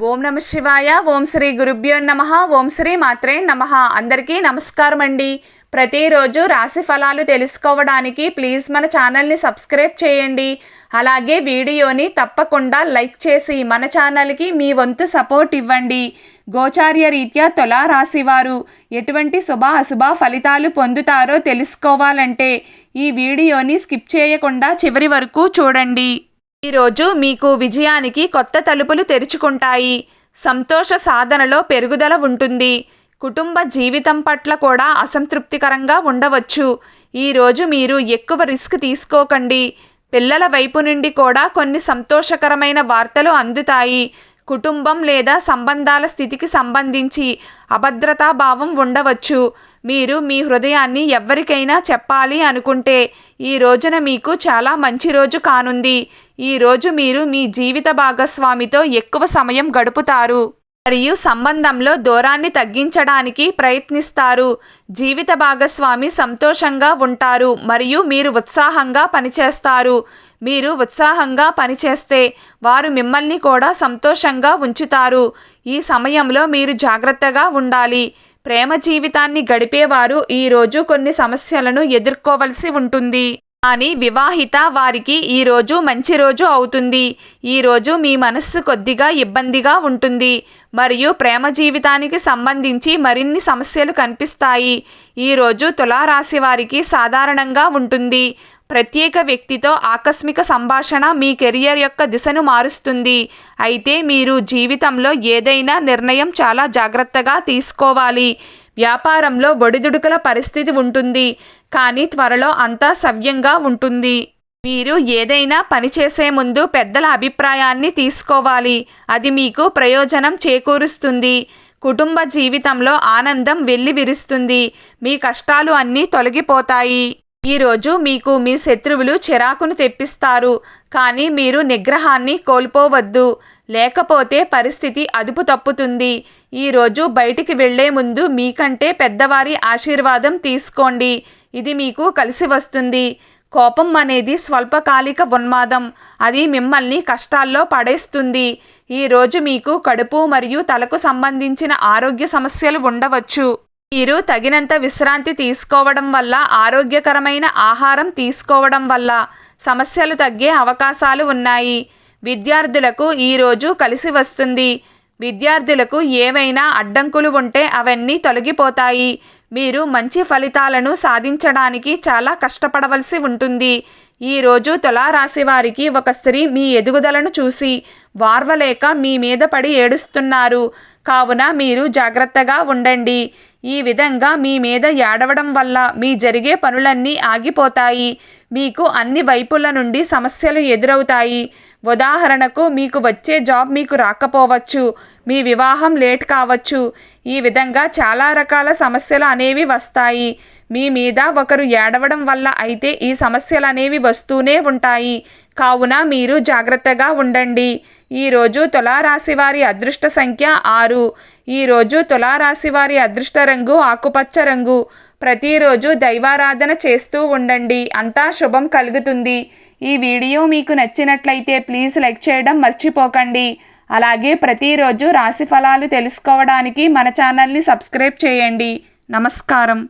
ఓం నమ శివాయ. ఓం శ్రీ గురుభ్యో నమః. ఓం శ్రీ మాత్రే నమః. అందరికీ నమస్కారం అండి. ప్రతిరోజు రాశి ఫలాలు తెలుసుకోవడానికి ప్లీజ్ మన ఛానల్ని సబ్స్క్రైబ్ చేయండి. అలాగే వీడియోని తప్పకుండా లైక్ చేసి మన ఛానల్కి మీ వంతు సపోర్ట్ ఇవ్వండి. గోచార్య రీత్యా తులా రాశివారు ఎటువంటి శుభ అశుభ ఫలితాలు పొందుతారో తెలుసుకోవాలంటే ఈ వీడియోని స్కిప్ చేయకుండా చివరి వరకు చూడండి. ఈరోజు మీకు విజయానికి కొత్త తలుపులు తెరుచుకుంటాయి. సంతోష సాధనలో పెరుగుదల ఉంటుంది. కుటుంబ జీవితం పట్ల కూడా అసంతృప్తికరంగా ఉండవచ్చు. ఈరోజు మీరు ఎక్కువ రిస్క్ తీసుకోకండి. పిల్లల వైపు నుండి కూడా కొన్ని సంతోషకరమైన వార్తలు అందుతాయి. కుటుంబం లేదా సంబంధాల స్థితికి సంబంధించి అభద్రతా భావం ఉండవచ్చు. మీరు మీ హృదయాన్ని ఎవరికైనా చెప్పాలి అనుకుంటే ఈ రోజున మీకు చాలా మంచి రోజు కానుంది. ఈరోజు మీరు మీ జీవిత భాగస్వామితో ఎక్కువ సమయం గడుపుతారు మరియు సంబంధంలో దూరాన్ని తగ్గించడానికి ప్రయత్నిస్తారు. జీవిత భాగస్వామి సంతోషంగా ఉంటారు మరియు మీరు ఉత్సాహంగా పనిచేస్తారు. మీరు ఉత్సాహంగా పనిచేస్తే వారు మిమ్మల్ని కూడా సంతోషంగా ఉంచుతారు. ఈ సమయంలో మీరు జాగ్రత్తగా ఉండాలి. ప్రేమ జీవితాన్ని గడిపేవారు ఈరోజు కొన్ని సమస్యలను ఎదుర్కోవలసి ఉంటుంది. కానీ వివాహిత వారికి ఈరోజు మంచి రోజు అవుతుంది. ఈరోజు మీ మనస్సు కొద్దిగా ఇబ్బందిగా ఉంటుంది మరియు ప్రేమ జీవితానికి సంబంధించి మరిన్ని సమస్యలు కనిపిస్తాయి. ఈరోజు తులారాశి వారికి సాధారణంగా ఉంటుంది. ప్రత్యేక వ్యక్తితో ఆకస్మిక సంభాషణ మీ కెరియర్ యొక్క దిశను మారుస్తుంది. అయితే మీరు జీవితంలో ఏదైనా నిర్ణయం చాలా జాగ్రత్తగా తీసుకోవాలి. వ్యాపారంలో ఒడిదుడుకుల పరిస్థితి ఉంటుంది, కానీ త్వరలో అంతా సవ్యంగా ఉంటుంది. మీరు ఏదైనా పని చేసే ముందు పెద్దల అభిప్రాయాన్ని తీసుకోవాలి. అది మీకు ప్రయోజనం చేకూరుస్తుంది. కుటుంబ జీవితంలో ఆనందం వెల్లివిరుస్తుంది. మీ కష్టాలు అన్నీ తొలగిపోతాయి. ఈరోజు మీకు మీ శత్రువులు చిరాకును తెప్పిస్తారు, కానీ మీరు నిగ్రహాన్ని కోల్పోవద్దు, లేకపోతే పరిస్థితి అదుపు తప్పుతుంది. ఈరోజు బయటికి వెళ్లే ముందు మీకంటే పెద్దవారి ఆశీర్వాదం తీసుకోండి. ఇది మీకు కలిసి వస్తుంది. కోపం అనేది స్వల్పకాలిక ఉన్మాదం. అది మిమ్మల్ని కష్టాల్లో పడేస్తుంది. ఈరోజు మీకు కడుపు మరియు తలకు సంబంధించిన ఆరోగ్య సమస్యలు ఉండవచ్చు. మీరు తగినంత విశ్రాంతి తీసుకోవడం వల్ల, ఆరోగ్యకరమైన ఆహారం తీసుకోవడం వల్ల సమస్యలు తగ్గే అవకాశాలు ఉన్నాయి. విద్యార్థులకు ఈరోజు కలిసి వస్తుంది. విద్యార్థులకు ఏవైనా అడ్డంకులు ఉంటే అవన్నీ తొలగిపోతాయి. మీరు మంచి ఫలితాలను సాధించడానికి చాలా కష్టపడవలసి ఉంటుంది. ఈరోజు తులారాశి వారికి ఒక స్త్రీ మీ ఎదుగుదలను చూసి వార్వలేక మీ మీద పడి ఏడుస్తున్నారు. కావున మీరు జాగ్రత్తగా ఉండండి. ఈ విధంగా మీ మీద ఏడవడం వల్ల మీ జరిగే పనులన్నీ ఆగిపోతాయి. మీకు అన్ని వైపుల నుండి సమస్యలు ఎదురవుతాయి. ఉదాహరణకు మీకు వచ్చే జాబ్ మీకు రాకపోవచ్చు. మీ వివాహం లేట్ కావచ్చు. ఈ విధంగా చాలా రకాల సమస్యలు అనేవి వస్తాయి. మీ మీద ఒకరు ఏడవడం వల్ల అయితే ఈ సమస్యలు అనేవి వస్తూనే ఉంటాయి. కావున మీరు జాగ్రత్తగా ఉండండి. ఈరోజు తులారాశి వారి అదృష్ట సంఖ్య 6. ఈరోజు తులారాశి వారి అదృష్ట రంగు ఆకుపచ్చ రంగు. ప్రతిరోజు దైవారాధన చేస్తూ ఉండండి. అంతా శుభం కలుగుతుంది. ఈ వీడియో మీకు నచ్చినట్లయితే ప్లీజ్ లైక్ చేయడం మర్చిపోకండి. అలాగే ప్రతిరోజు రాశి ఫలాలు తెలుసుకోవడానికి మన ఛానల్ని సబ్స్క్రైబ్ చేయండి. నమస్కారం.